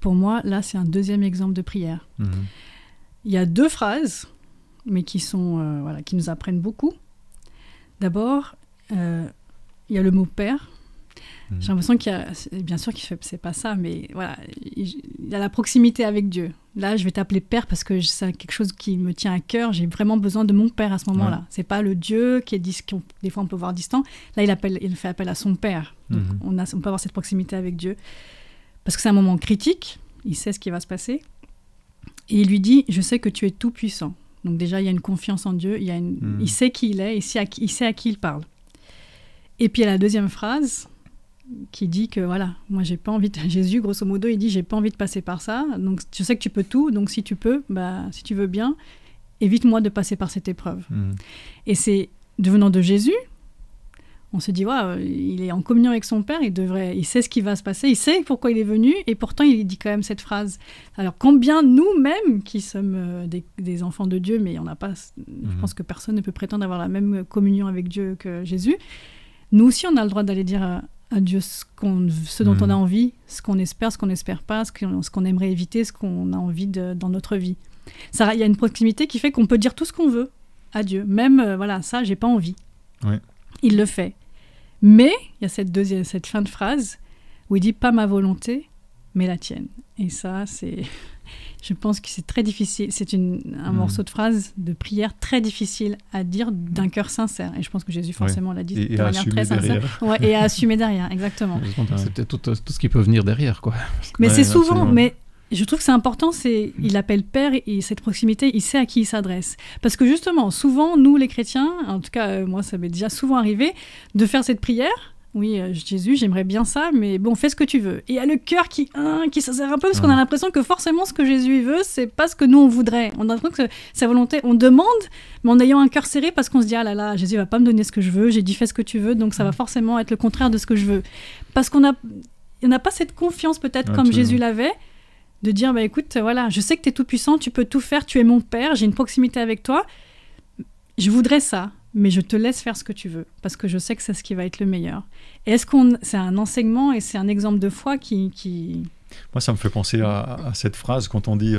Pour moi, là, c'est un deuxième exemple de prière. Il y a 2 phrases, mais qui nous apprennent beaucoup. D'abord, il y a le mot « Père ». J'ai l'impression qu'il y a, bien sûr c'est pas ça, mais voilà, il y a la proximité avec Dieu. Là, je vais t'appeler Père parce que c'est quelque chose qui me tient à cœur. J'ai vraiment besoin de mon Père à ce moment-là. Ouais. C'est pas le Dieu qui est des fois on peut voir distant. Là, il fait appel à son Père. Donc, on peut avoir cette proximité avec Dieu parce que c'est un moment critique. Il sait ce qui va se passer et il lui dit, je sais que tu es tout puissant. Donc déjà, il y a une confiance en Dieu. Il sait qui il est, il sait à qui il parle. Et puis il y a la deuxième phrase qui dit que voilà, moi j'ai pas envie Jésus, grosso modo, il dit j'ai pas envie de passer par ça, donc je sais que tu peux tout, donc si tu peux, si tu veux bien, évite-moi de passer par cette épreuve. Et c'est devenant de Jésus, on se dit waouh, il est en communion avec son Père, il sait ce qui va se passer, il sait pourquoi il est venu, et pourtant il dit quand même cette phrase. Alors combien nous-mêmes, qui sommes des enfants de Dieu, mais on n'a pas, je pense que personne ne peut prétendre avoir la même communion avec Dieu que Jésus, nous aussi on a le droit d'aller dire à Dieu ce dont on a envie, ce qu'on espère, ce qu'on n'espère pas, ce qu'on aimerait éviter, ce qu'on a envie dans notre vie. Il y a une proximité qui fait qu'on peut dire tout ce qu'on veut à Dieu. Même, ça, j'ai pas envie. Ouais. Il le fait. Mais, il y a cette fin de phrase où il dit « pas ma volonté, mais la tienne ». Et ça, je pense que c'est très difficile. C'est un morceau de phrase de prière très difficile à dire d'un cœur sincère. Et je pense que Jésus, forcément, l'a dit de manière très sincère. Ouais, et à assumer derrière, exactement. C'est peut-être tout ce qui peut venir derrière, quoi. Mais c'est souvent... Absolument. Mais je trouve que c'est important, il appelle Père et cette proximité, il sait à qui il s'adresse. Parce que justement, souvent, nous, les chrétiens, en tout cas, moi, ça m'est déjà souvent arrivé, de faire cette prière. Oui, Jésus, j'aimerais bien ça, mais bon, fais ce que tu veux. Et il y a le cœur qui se serre un peu, parce qu'on a l'impression que forcément, ce que Jésus veut, c'est pas ce que nous, on voudrait. On a l'impression que sa volonté, on demande, mais en ayant un cœur serré, parce qu'on se dit, ah là là, Jésus va pas me donner ce que je veux, j'ai dit, fais ce que tu veux, donc ça va forcément être le contraire de ce que je veux. Parce qu'on n'a pas cette confiance, peut-être, comme Jésus l'avait, de dire, écoute, voilà, je sais que tu es tout puissant, tu peux tout faire, tu es mon Père, j'ai une proximité avec toi, je voudrais ça. Mais je te laisse faire ce que tu veux, parce que je sais que c'est ce qui va être le meilleur. Et c'est un enseignement et c'est un exemple de foi qui... Moi, ça me fait penser à cette phrase quand on dit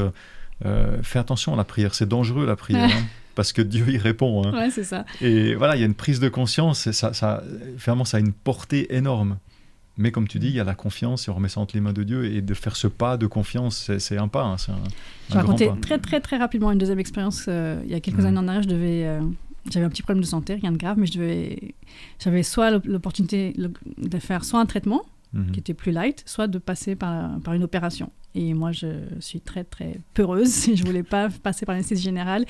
fais attention à la prière, c'est dangereux la prière, parce que Dieu y répond. Hein. Ouais, c'est ça. Et voilà, il y a une prise de conscience, et finalement, ça a une portée énorme. Mais comme tu dis, il y a la confiance, et on remet ça entre les mains de Dieu, et de faire ce pas de confiance, c'est un pas. Hein, c'est je vais raconter très, très, très rapidement une deuxième expérience. Il y a quelques années en arrière, j'avais un petit problème de santé, rien de grave, mais j'avais soit l'opportunité de faire soit un traitement, qui était plus light, soit de passer par une opération. Et moi, je suis très, très peureuse, et je ne voulais pas passer par l'anesthésie générale.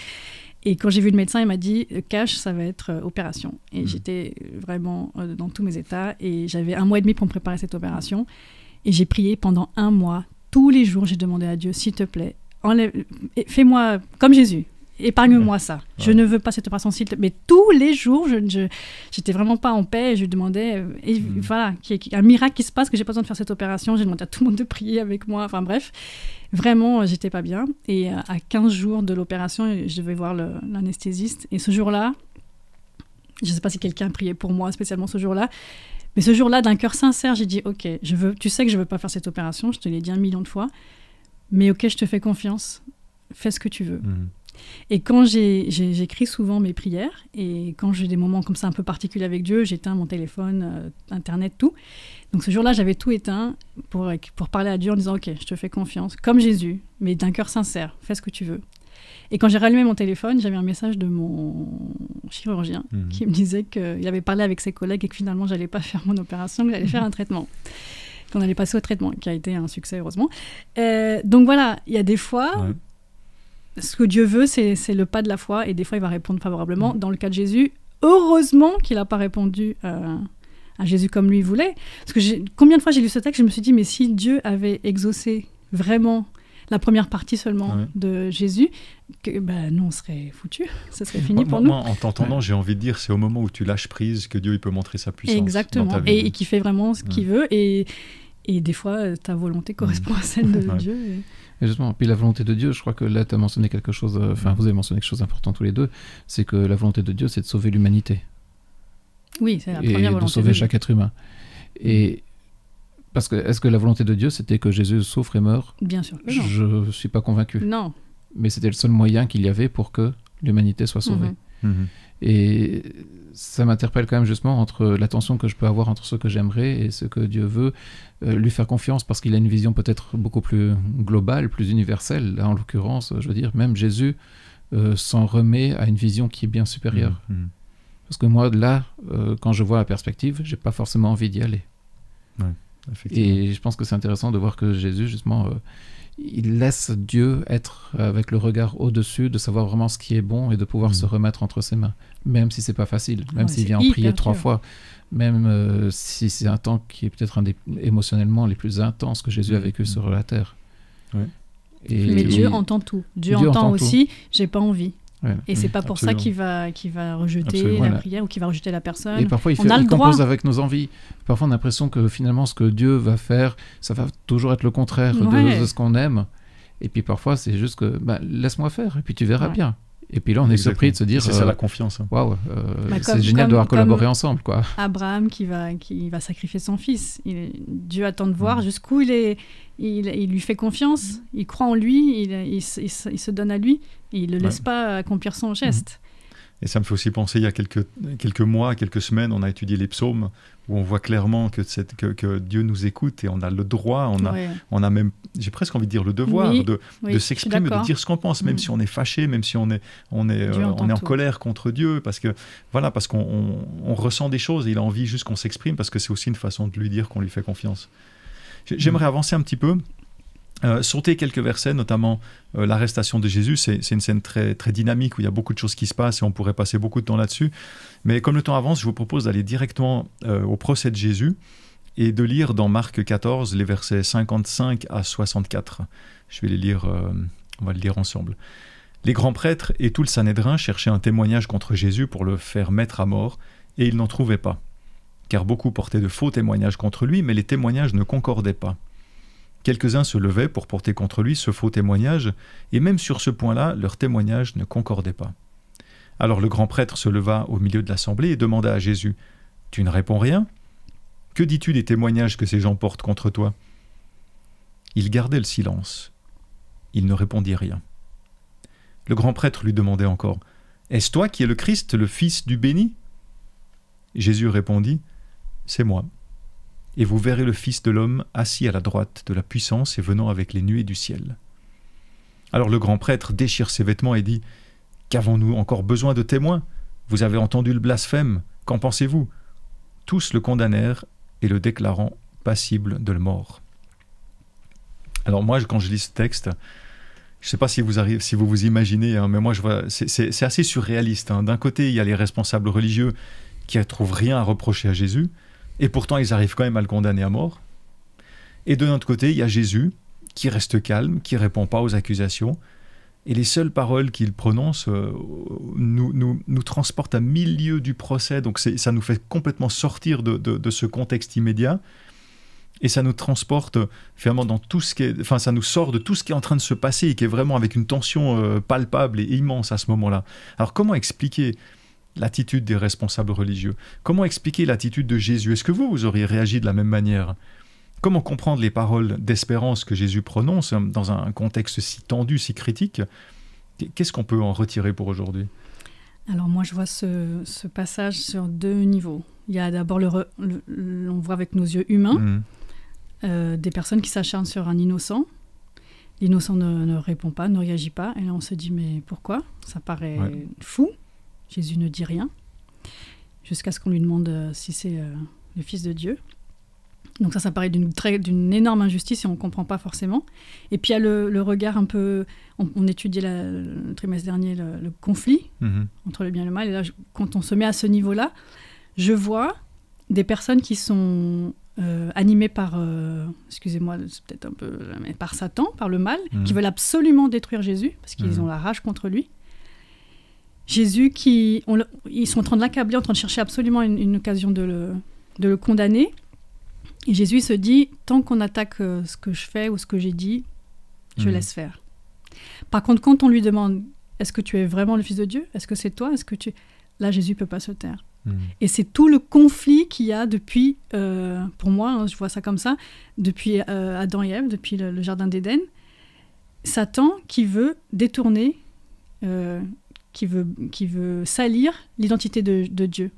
Et quand j'ai vu le médecin, il m'a dit « Cash, ça va être opération ». Et j'étais vraiment dans tous mes états, et j'avais 1 mois et demi pour me préparer cette opération. Et j'ai prié pendant 1 mois. Tous les jours, j'ai demandé à Dieu « S'il te plaît, fais-moi comme Jésus ». Épargne-moi ça. Je ne veux pas cette opération. Mais tous les jours, j'étais vraiment pas en paix. Et je lui demandais, voilà, qu'il y ait un miracle qui se passe, que j'ai pas besoin de faire cette opération. J'ai demandé à tout le monde de prier avec moi. Enfin bref, vraiment, j'étais pas bien. Et à 15 jours de l'opération, je devais voir l'anesthésiste. Et ce jour-là, je sais pas si quelqu'un priait pour moi spécialement ce jour-là, mais ce jour-là, d'un cœur sincère, j'ai dit, ok, tu sais que je veux pas faire cette opération. Je te l'ai dit 1 million de fois, mais ok, je te fais confiance. Fais ce que tu veux. Et quand j'écris souvent mes prières, et quand j'ai des moments comme ça un peu particuliers avec Dieu, j'éteins mon téléphone, Internet, tout. Donc ce jour-là, j'avais tout éteint pour parler à Dieu en disant « Ok, je te fais confiance, comme Jésus, mais d'un cœur sincère, fais ce que tu veux. » Et quand j'ai rallumé mon téléphone, j'avais un message de mon chirurgien qui me disait qu'il avait parlé avec ses collègues et que finalement, j'allais pas faire mon opération, que j'allais faire un traitement. Qu'on allait passer au traitement, qui a été un succès, heureusement. Donc voilà, il y a des fois, ce que Dieu veut, c'est le pas de la foi, et des fois, il va répondre favorablement. Dans le cas de Jésus, heureusement qu'il n'a pas répondu à Jésus comme lui voulait. Parce que combien de fois j'ai lu ce texte, je me suis dit, mais si Dieu avait exaucé vraiment la première partie seulement de Jésus, nous, on serait foutus. Ça serait fini pour nous. Moi, en t'entendant, j'ai envie de dire, c'est au moment où tu lâches prise que Dieu il peut montrer sa puissance. Exactement. Dans ta vie. Et qui fait vraiment ce qu'il veut. Et des fois, ta volonté correspond à celle de Dieu. Et justement, puis la volonté de Dieu, je crois que là, tu as mentionné quelque chose, vous avez mentionné quelque chose d'important tous les deux, c'est que la volonté de Dieu, c'est de sauver l'humanité. Oui, c'est la première volonté. Et de sauver chaque être humain. Et parce que, est-ce que la volonté de Dieu, c'était que Jésus souffre et meure ? Bien sûr que non. Je ne suis pas convaincu. Non. Mais c'était le seul moyen qu'il y avait pour que l'humanité soit sauvée. Et ça m'interpelle quand même justement entre la tension que je peux avoir entre ce que j'aimerais et ce que Dieu veut, lui faire confiance parce qu'il a une vision peut-être beaucoup plus globale, plus universelle. Là, en l'occurrence, je veux dire, même Jésus s'en remet à une vision qui est bien supérieure. Parce que moi, là, quand je vois la perspective, j'ai pas forcément envie d'y aller. Et je pense que c'est intéressant de voir que Jésus, justement, il laisse Dieu être avec le regard au-dessus, de savoir vraiment ce qui est bon et de pouvoir se remettre entre ses mains, même si c'est pas facile, même s'il vient en prier 3 fois, même si c'est un temps qui est peut-être un des émotionnellement les plus intenses que Jésus a vécu sur la terre. Mais Dieu entend tout. Dieu entend aussi, j'ai pas envie. Et c'est pas pour ça qu'il va rejeter la prière ou qu'il va rejeter la personne. Et parfois, il compose avec nos envies. Parfois, on a l'impression que finalement, ce que Dieu va faire, ça va toujours être le contraire de ce qu'on aime. Et puis parfois, c'est juste que laisse-moi faire, et puis tu verras bien. Et puis là, on est surpris de se dire... C'est ça la confiance. Waouh, c'est génial de devoir collaborer ensemble, quoi. Abraham qui va sacrifier son fils. Dieu attend de voir jusqu'où il lui fait confiance, il croit en lui, il se donne à lui, et il ne le laisse pas accomplir son geste. Et ça me fait aussi penser, il y a quelques mois, quelques semaines, on a étudié les psaumes, où on voit clairement que Dieu nous écoute, et on a le droit, on a même, j'ai presque envie de dire le devoir, de s'exprimer, de dire ce qu'on pense, même si on est fâché, même si on est en colère contre Dieu, parce qu'on ressent des choses, et il a envie juste qu'on s'exprime, parce que c'est aussi une façon de lui dire qu'on lui fait confiance. J'aimerais avancer un petit peu, sauter quelques versets, notamment l'arrestation de Jésus. C'est une scène très, très dynamique où il y a beaucoup de choses qui se passent et on pourrait passer beaucoup de temps là-dessus. Mais comme le temps avance, je vous propose d'aller directement au procès de Jésus et de lire dans Marc 14 les versets 55 à 64. Je vais les lire, on va le lire ensemble. Les grands prêtres et tout le Sanhédrin cherchaient un témoignage contre Jésus pour le faire mettre à mort, et ils n'en trouvaient pas. Car beaucoup portaient de faux témoignages contre lui, mais les témoignages ne concordaient pas. Quelques-uns se levaient pour porter contre lui ce faux témoignage, et même sur ce point-là, leur témoignage ne concordait pas. Alors le grand prêtre se leva au milieu de l'assemblée et demanda à Jésus : « Tu ne réponds rien ? Que dis-tu des témoignages que ces gens portent contre toi ?» Il gardait le silence. Il ne répondit rien. Le grand prêtre lui demandait encore : « Est-ce toi qui es le Christ, le Fils du béni ?» Jésus répondit : « C'est moi. Et vous verrez le Fils de l'homme assis à la droite de la puissance et venant avec les nuées du ciel. » Alors le grand prêtre déchire ses vêtements et dit : « Qu'avons-nous encore besoin de témoins ? Vous avez entendu le blasphème. Qu'en pensez-vous ? » Tous le condamnèrent et le déclarant passible de la mort. Alors moi, quand je lis ce texte, je ne sais pas si vous vous imaginez, mais moi je vois, c'est assez surréaliste. D'un côté, il y a les responsables religieux qui ne trouvent rien à reprocher à Jésus, et pourtant ils arrivent quand même à le condamner à mort. Et de notre côté, il y a Jésus qui reste calme, qui ne répond pas aux accusations, et les seules paroles qu'il prononce nous transportent à milieu du procès, donc ça nous fait complètement sortir de ce contexte immédiat, et ça nous transporte finalement dans tout ce qui est, ça nous sort de tout ce qui est en train de se passer, et qui est vraiment avec une tension palpable et immense à ce moment-là. Alors comment expliquer l'attitude des responsables religieux? Comment expliquer l'attitude de Jésus? Est-ce que vous auriez réagi de la même manière? Comment comprendre les paroles d'espérance que Jésus prononce dans un contexte si tendu, si critique? Qu'est-ce qu'on peut en retirer pour aujourd'hui? Alors moi, je vois ce passage sur 2 niveaux. Il y a d'abord, on voit avec nos yeux humains, des personnes qui s'acharnent sur un innocent. L'innocent ne répond pas, ne réagit pas. Et là, on se dit, mais pourquoi? Ça paraît fou. Jésus ne dit rien. Jusqu'à ce qu'on lui demande si c'est le Fils de Dieu. Donc ça paraît d'une énorme injustice et on ne comprend pas forcément. Et puis il y a le regard un peu... On étudiait le trimestre dernier le conflit entre le bien et le mal. Et là, quand on se met à ce niveau-là, je vois des personnes qui sont animées par... excusez-moi, c'est peut-être un peu... Mais par Satan, par le mal, qui veulent absolument détruire Jésus, parce qu'ils ont la rage contre lui. Jésus, ils sont en train de l'accabler, en train de chercher absolument une occasion de le condamner. Et Jésus se dit, tant qu'on attaque ce que je fais ou ce que j'ai dit, je laisse faire. Par contre, quand on lui demande, est-ce que tu es vraiment le Fils de Dieu? Est-ce que c'est toi? Là, Jésus ne peut pas se taire. Et c'est tout le conflit qu'il y a depuis, pour moi, je vois ça comme ça, depuis Adam et Ève, depuis le Jardin d'Éden. Satan qui veut détourner, qui veut salir l'identité de Dieu.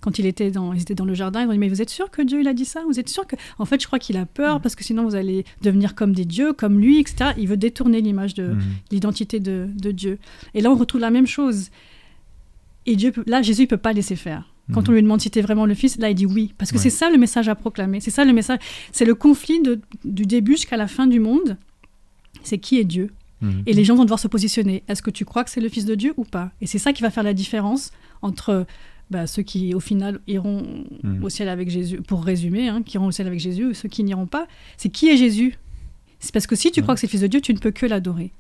Quand ils étaient dans le jardin, ils ont dit, mais vous êtes sûr que Dieu il a dit ça? Vous êtes sûr que... En fait, je crois qu'il a peur, parce que sinon vous allez devenir comme des dieux, comme lui, etc. Il veut détourner l'image de l'identité de Dieu. Et là, on retrouve la même chose. Et là, Jésus ne peut pas laisser faire. Quand on lui demande si tu es vraiment le Fils, là, il dit oui. Parce que c'est ça le message à proclamer. C'est ça le message. C'est le conflit du début jusqu'à la fin du monde. C'est qui est Dieu? Et les gens vont devoir se positionner. Est-ce que tu crois que c'est le Fils de Dieu ou pas? Et c'est ça qui va faire la différence entre ceux qui, au final, iront au ciel avec Jésus, pour résumer, qui iront au ciel avec Jésus, ou ceux qui n'iront pas. C'est qui est Jésus? C'est parce que si tu crois que c'est le Fils de Dieu, tu ne peux que l'adorer.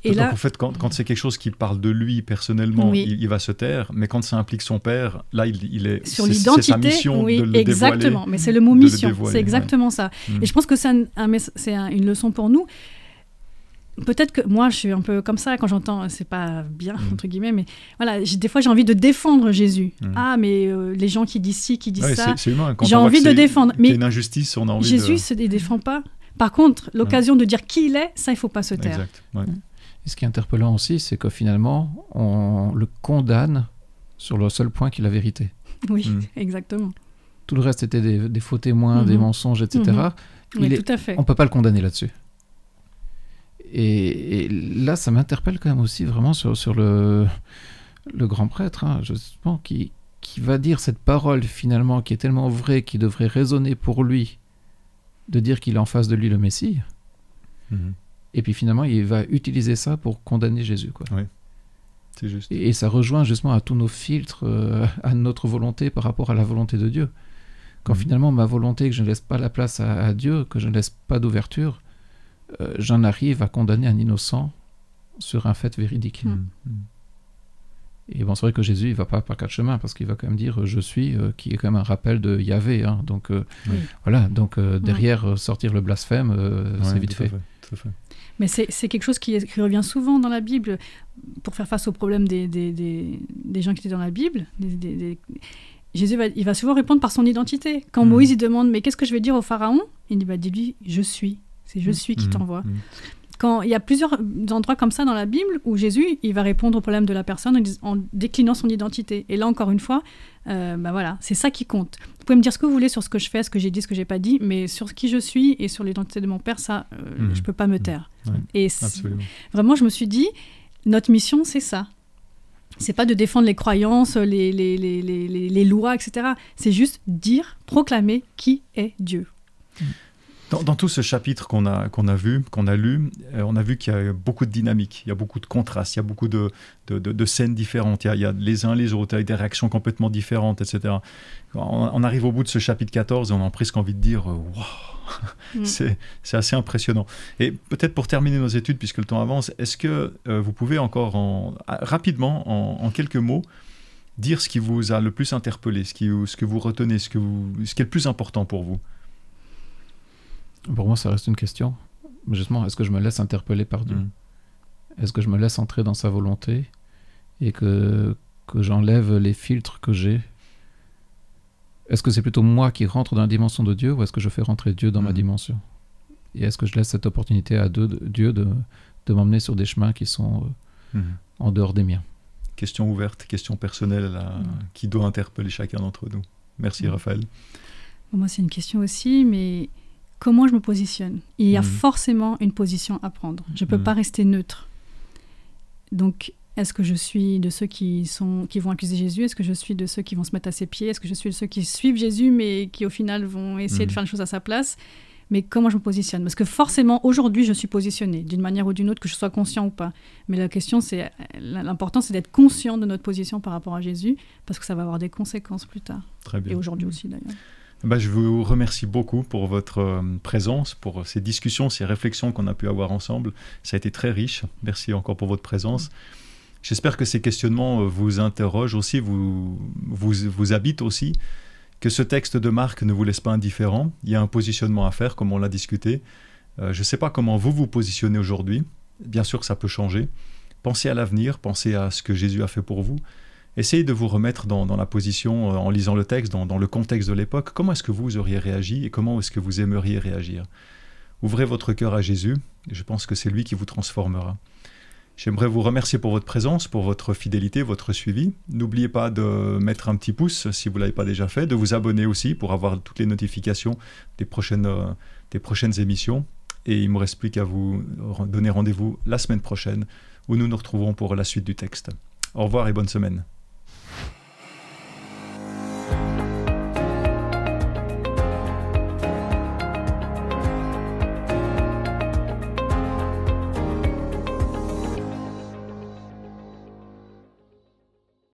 Et donc, là, en fait, quand c'est quelque chose qui parle de lui personnellement, il va se taire, mais quand ça implique son père, là, il est sur l'identité, c'est sa mission de le exactement. dévoiler. Mais c'est le mot mission, c'est exactement ça. Et je pense que c'est une leçon pour nous. Peut-être que moi, je suis un peu comme ça quand j'entends, c'est pas bien, entre guillemets, mais voilà, des fois j'ai envie de défendre Jésus. Ah, mais les gens qui disent ci, qui disent ça, c'est humain. Quand j'ai envie de défendre. Mais il y a une injustice, on a envie Jésus ne les défend pas. Par contre, l'occasion de dire qui il est, ça, il ne faut pas se taire. Exact. Et ce qui est interpellant aussi, c'est que finalement, on le condamne sur le seul point qui est la vérité. Oui, exactement. Tout le reste était des faux témoins, des mensonges, etc. Oui, tout à fait. On ne peut pas le condamner là-dessus. Et là, ça m'interpelle quand même aussi vraiment sur le grand prêtre, justement, qui va dire cette parole finalement qui est tellement vraie, qui devrait résonner pour lui, de dire qu'il est en face de lui le Messie. Et puis finalement, il va utiliser ça pour condamner Jésus, quoi. Oui, c'est juste. Et ça rejoint justement à tous nos filtres, à notre volonté par rapport à la volonté de Dieu. Quand finalement ma volonté, que je ne laisse pas la place à Dieu, que je ne laisse pas d'ouverture, j'en arrive à condamner un innocent sur un fait véridique. Et bon, c'est vrai que Jésus, il va pas par quatre chemins, parce qu'il va quand même dire « je suis », qui est quand même un rappel de Yahvé. Donc voilà, donc derrière sortir le blasphème, c'est vite fait. Tout à fait. Mais c'est quelque chose qui revient souvent dans la Bible, pour faire face au problème des gens qui étaient dans la Bible. Jésus il va souvent répondre par son identité. Quand Moïse il demande « mais qu'est-ce que je vais dire au Pharaon ?» Il dit « dis-lui, je suis ». C'est « je suis » qui t'envoie. Quand il y a plusieurs endroits comme ça dans la Bible où Jésus il va répondre au problème de la personne en déclinant son identité. Et là, encore une fois, voilà, c'est ça qui compte. Vous pouvez me dire ce que vous voulez sur ce que je fais, ce que j'ai dit, ce que j'ai pas dit, mais sur qui je suis et sur l'identité de mon père, ça, je peux pas me taire. Et vraiment, je me suis dit, notre mission, c'est ça. C'est pas de défendre les croyances, les lois, etc. C'est juste dire, proclamer qui est Dieu. Dans tout ce chapitre qu'on a vu, qu'on a lu, on a vu qu'il y a beaucoup de dynamique, il y a beaucoup de contrastes, il y a beaucoup de scènes différentes, il y a les uns les autres avec des réactions complètement différentes, etc. On arrive au bout de ce chapitre 14 et on a presque envie de dire waouh, c'est assez impressionnant. Et peut-être pour terminer nos études, puisque le temps avance, est-ce que vous pouvez encore rapidement, en quelques mots, dire ce qui vous a le plus interpellé, ce que vous retenez, ce qui est le plus important pour vous? Pour moi, ça reste une question. Mais justement, est-ce que je me laisse interpeller par Dieu? Est-ce que je me laisse entrer dans sa volonté et que j'enlève les filtres que j'ai? Est-ce que c'est plutôt moi qui rentre dans la dimension de Dieu ou est-ce que je fais rentrer Dieu dans ma dimension? Et est-ce que je laisse cette opportunité à Dieu de m'emmener sur des chemins qui sont en dehors des miens. Question ouverte, question personnelle qui doit interpeller chacun d'entre nous. Merci Raphaël. Moi, c'est une question aussi, mais comment je me positionne? Il y a forcément une position à prendre. Je ne peux pas rester neutre. Donc, est-ce que je suis de ceux qui vont accuser Jésus? Est-ce que je suis de ceux qui vont se mettre à ses pieds? Est-ce que je suis de ceux qui suivent Jésus, mais qui au final vont essayer de faire les choses à sa place? Mais comment je me positionne? Parce que forcément, aujourd'hui, je suis positionnée, d'une manière ou d'une autre, que je sois conscient ou pas. Mais la question, l'important, c'est d'être conscient de notre position par rapport à Jésus, parce que ça va avoir des conséquences plus tard. Très bien. Et aujourd'hui aussi, d'ailleurs. Je vous remercie beaucoup pour votre présence, pour ces discussions, ces réflexions qu'on a pu avoir ensemble. Ça a été très riche. Merci encore pour votre présence. J'espère que ces questionnements vous interrogent aussi, vous habitent aussi, que ce texte de Marc ne vous laisse pas indifférent. Il y a un positionnement à faire, comme on l'a discuté. Je ne sais pas comment vous positionnez aujourd'hui. Bien sûr que ça peut changer. Pensez à l'avenir, pensez à ce que Jésus a fait pour vous. Essayez de vous remettre dans la position, en lisant le texte, dans le contexte de l'époque. Comment est-ce que vous auriez réagi et comment est-ce que vous aimeriez réagir? Ouvrez votre cœur à Jésus. Je pense que c'est lui qui vous transformera. J'aimerais vous remercier pour votre présence, pour votre fidélité, votre suivi. N'oubliez pas de mettre un petit pouce si vous ne l'avez pas déjà fait, de vous abonner aussi pour avoir toutes les notifications des prochaines émissions. Et il ne me reste plus qu'à vous donner rendez-vous la semaine prochaine où nous nous retrouverons pour la suite du texte. Au revoir et bonne semaine.